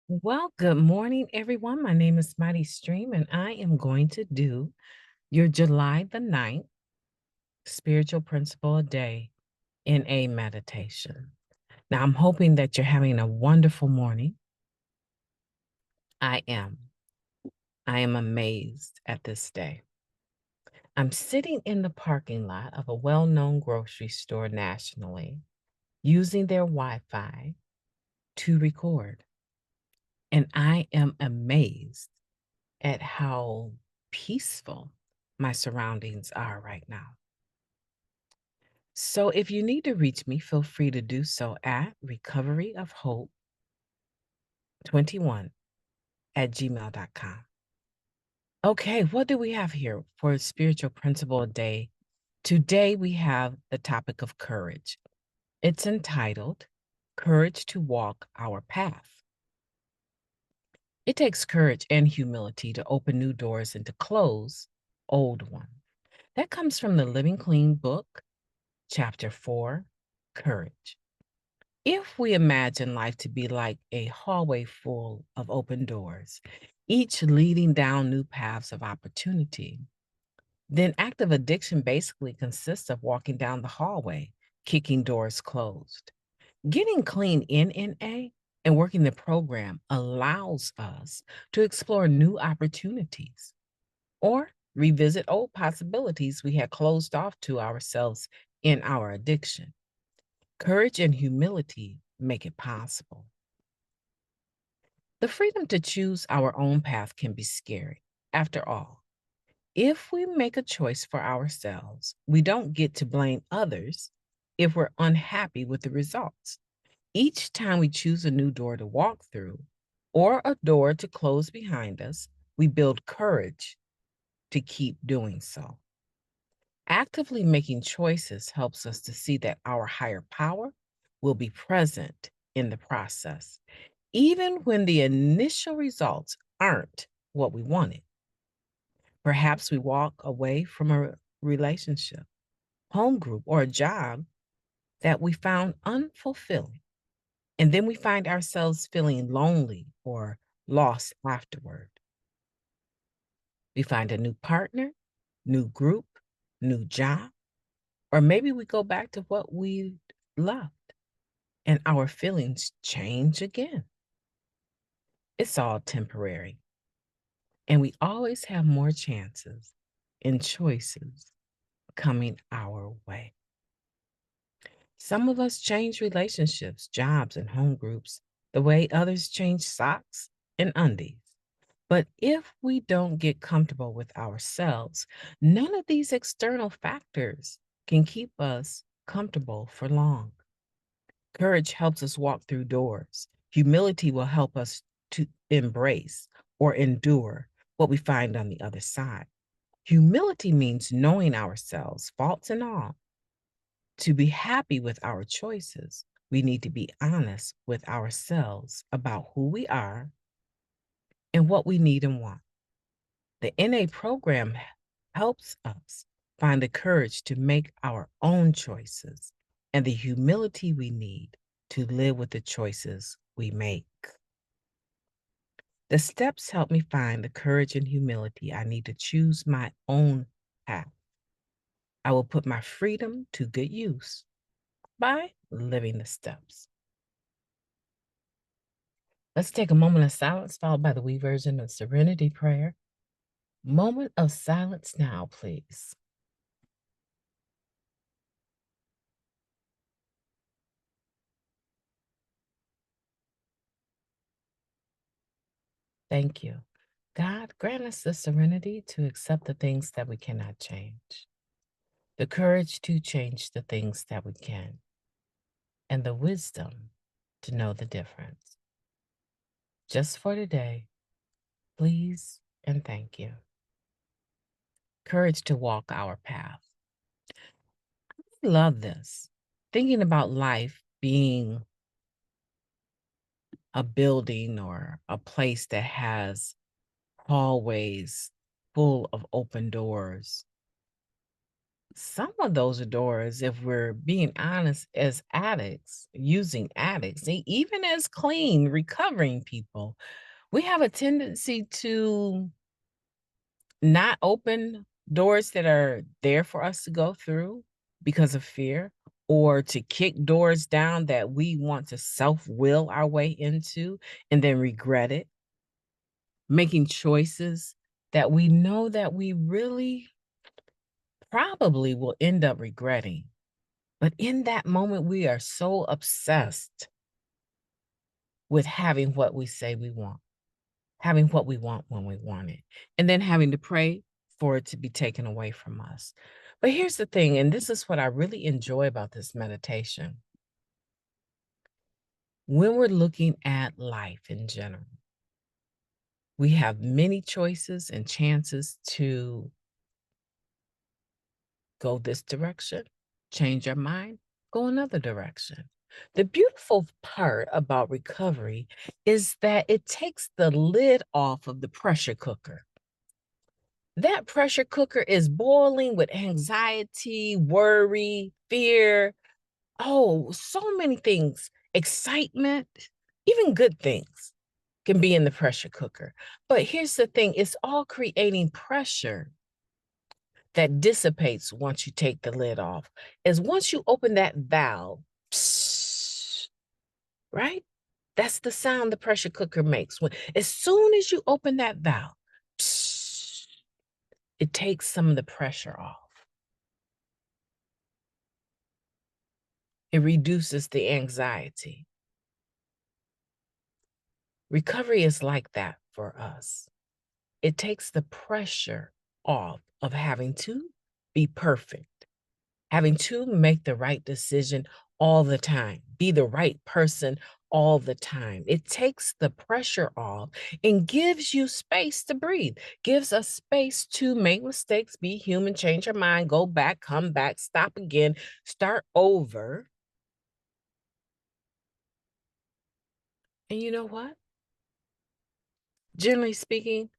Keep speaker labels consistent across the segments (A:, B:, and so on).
A: Well, good morning, everyone. My name is MightyStream, and I am going to do your July the 9th spiritual principle a day in a meditation. Now, I'm hoping that you're having a wonderful morning. I am. I am amazed at this day. I'm sitting in the parking lot of a well known grocery store nationally using their Wi Fi to record. And I am amazed at how peaceful my surroundings are right now. So if you need to reach me, feel free to do so at recoveryofhope21@gmail.com. Okay, what do we have here for spiritual principle day? Today we have the topic of courage. It's entitled Courage to Walk Our Path. It takes courage and humility to open new doors and to close old ones. That comes from the Living Clean book, Chapter 4, Courage. If we imagine life to be like a hallway full of open doors, each leading down new paths of opportunity, then active addiction basically consists of walking down the hallway, kicking doors closed. Getting clean in NA and working the program allows us to explore new opportunities or revisit old possibilities we had closed off to ourselves in our addiction. Courage and humility make it possible. The freedom to choose our own path can be scary. After all, if we make a choice for ourselves, we don't get to blame others if we're unhappy with the results. Each time we choose a new door to walk through or a door to close behind us, we build courage to keep doing so. Actively making choices helps us to see that our higher power will be present in the process, even when the initial results aren't what we wanted. Perhaps we walk away from a relationship, home group, or a job that we found unfulfilling. And then we find ourselves feeling lonely or lost afterward. We find a new partner, new group, new job, or maybe we go back to what we loved and our feelings change again. It's all temporary. And we always have more chances and choices coming our way. Some of us change relationships, jobs, and home groups the way others change socks and undies. But if we don't get comfortable with ourselves, none of these external factors can keep us comfortable for long. Courage helps us walk through doors. Humility will help us to embrace or endure what we find on the other side. Humility means knowing ourselves, faults and all. To be happy with our choices, we need to be honest with ourselves about who we are and what we need and want. The NA program helps us find the courage to make our own choices and the humility we need to live with the choices we make. The steps help me find the courage and humility I need to choose my own path. I will put my freedom to good use by living the steps. Let's take a moment of silence, followed by the we version of Serenity Prayer. Moment of silence now, please. Thank you. God, grant us the serenity to accept the things that we cannot change, the courage to change the things that we can, and the wisdom to know the difference. Just for today, please and thank you. Courage to walk our path. I love this. Thinking about life being a building or a place that has hallways full of open doors. some of those doors, if we're being honest, as addicts, using addicts, even as clean, recovering people, we have a tendency to not open doors that are there for us to go through because of fear, or to kick doors down that we want to self-will our way into and then regret it, making choices that we know that we really probably will end up regretting. But in that moment, we are so obsessed with having what we say we want, having what we want when we want it, and then having to pray for it to be taken away from us. But here's the thing, and this is what I really enjoy about this meditation. When we're looking at life in general, we have many choices and chances to go this direction, change our mind, go another direction. The beautiful part about recovery is that it takes the lid off of the pressure cooker. That pressure cooker is boiling with anxiety, worry, fear. Oh, so many things, excitement, even good things can be in the pressure cooker. But here's the thing, it's all creating pressure that dissipates once you take the lid off. Is once you open that valve, psst, right? That's the sound the pressure cooker makes. As soon as you open that valve, psst, it takes some of the pressure off. It reduces the anxiety. Recovery is like that for us. It takes the pressure off of having to be perfect, having to make the right decision all the time, be the right person all the time. It takes the pressure off and gives you space to breathe, gives us space to make mistakes, be human, change our mind, go back, come back, stop again, start over. And you know what? Generally speaking,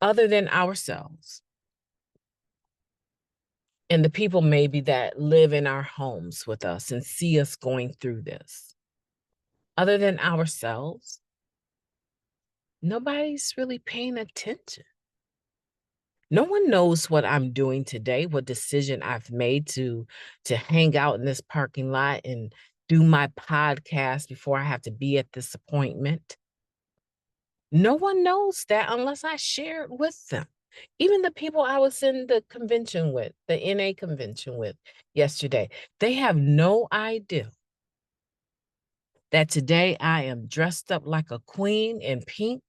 A: other than ourselves and the people maybe that live in our homes with us and see us going through this, other than ourselves, nobody's really paying attention. No one knows what I'm doing today, what decision I've made to hang out in this parking lot and do my podcast before I have to be at this appointment. No one knows that unless I share it with them. Even the people I was in the convention with, the NA convention with yesterday, they have no idea that today I am dressed up like a queen in pink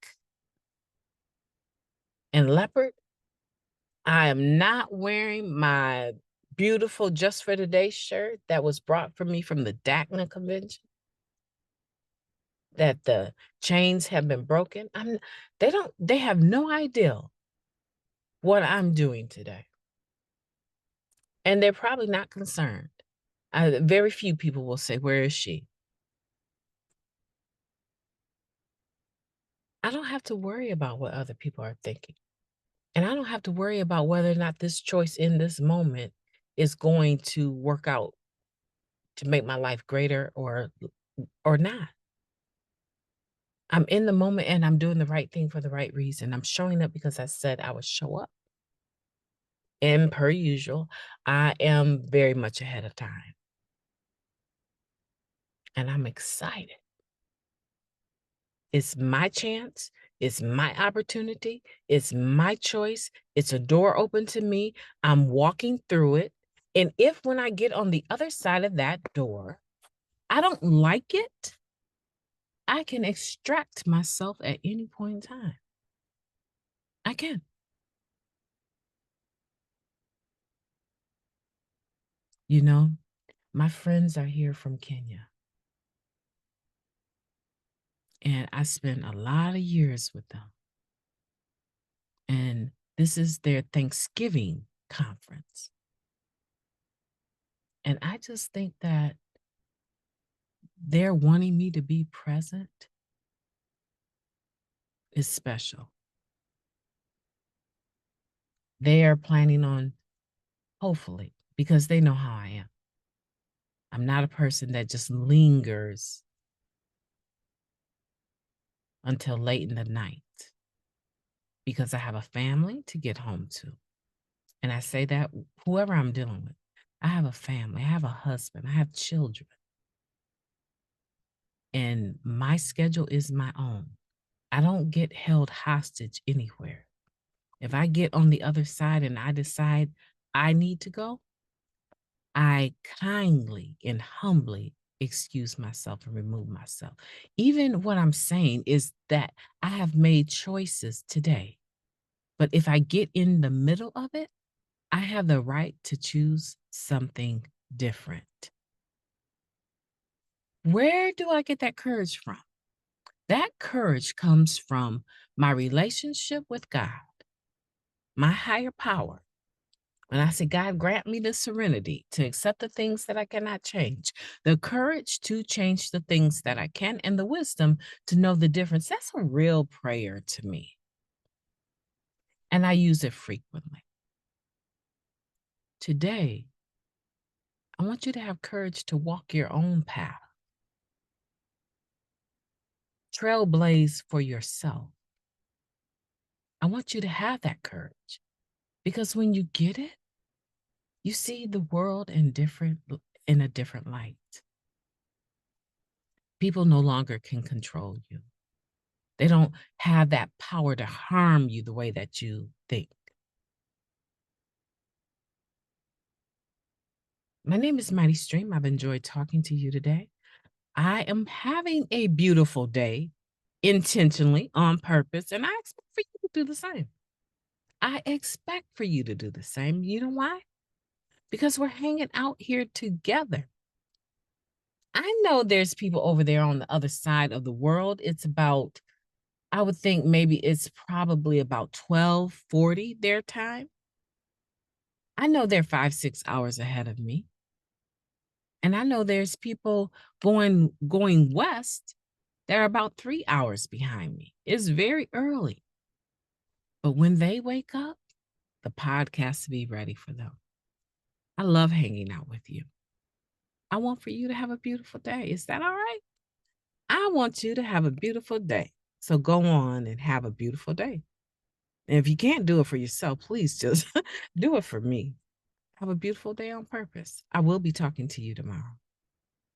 A: and leopard. I am not wearing my beautiful Just for Today shirt that was brought for me from the DACNA convention, that the chains have been broken. They have no idea what I'm doing today. And they're probably not concerned. Very few people will say, "Where is she?" I don't have to worry about what other people are thinking. And I don't have to worry about whether or not this choice in this moment is going to work out to make my life greater or not. I'm in the moment and I'm doing the right thing for the right reason. I'm showing up because I said I would show up. And per usual, I am very much ahead of time. And I'm excited. It's my chance. It's my opportunity. It's my choice. It's a door open to me. I'm walking through it. And if when I get on the other side of that door, I don't like it, I can extract myself at any point in time. I can. You know, my friends are here from Kenya. And I spent a lot of years with them. And this is their Thanksgiving conference. And I just think that they're wanting me to be present is special. They are planning on hopefully, because they know how I am. I'm not a person that just lingers until late in the night because I have a family to get home to. And I say that whoever I'm dealing with, I have a family, I have a husband, I have children. And my schedule is my own. I don't get held hostage anywhere. If I get on the other side and I decide I need to go, I kindly and humbly excuse myself and remove myself. Even what I'm saying is that I have made choices today. But if I get in the middle of it, I have the right to choose something different. Where do I get that courage from? That courage comes from my relationship with God, my higher power. When I say, God, grant me the serenity to accept the things that I cannot change, the courage to change the things that I can, and the wisdom to know the difference. That's a real prayer to me. And I use it frequently. Today, I want you to have courage to walk your own path, trailblaze for yourself. I want you to have that courage because when you get it, you see the world in a different light. People no longer can control you. They don't have that power to harm you the way that you think. My name is Mighty Stream. I've enjoyed talking to you today. I am having a beautiful day intentionally on purpose, and I expect for you to do the same. I expect for you to do the same. You know why? Because we're hanging out here together. I know there's people over there on the other side of the world. It's about, I would think maybe it's probably about 12:40 their time. I know they're 5, 6 hours ahead of me. And I know there's people going west. They're about 3 hours behind me. It's very early. But when they wake up, the podcast to be ready for them. I love hanging out with you. I want for you to have a beautiful day. Is that all right? I want you to have a beautiful day. So go on and have a beautiful day. And if you can't do it for yourself, please just do it for me. Have a beautiful day on purpose. I will be talking to you tomorrow.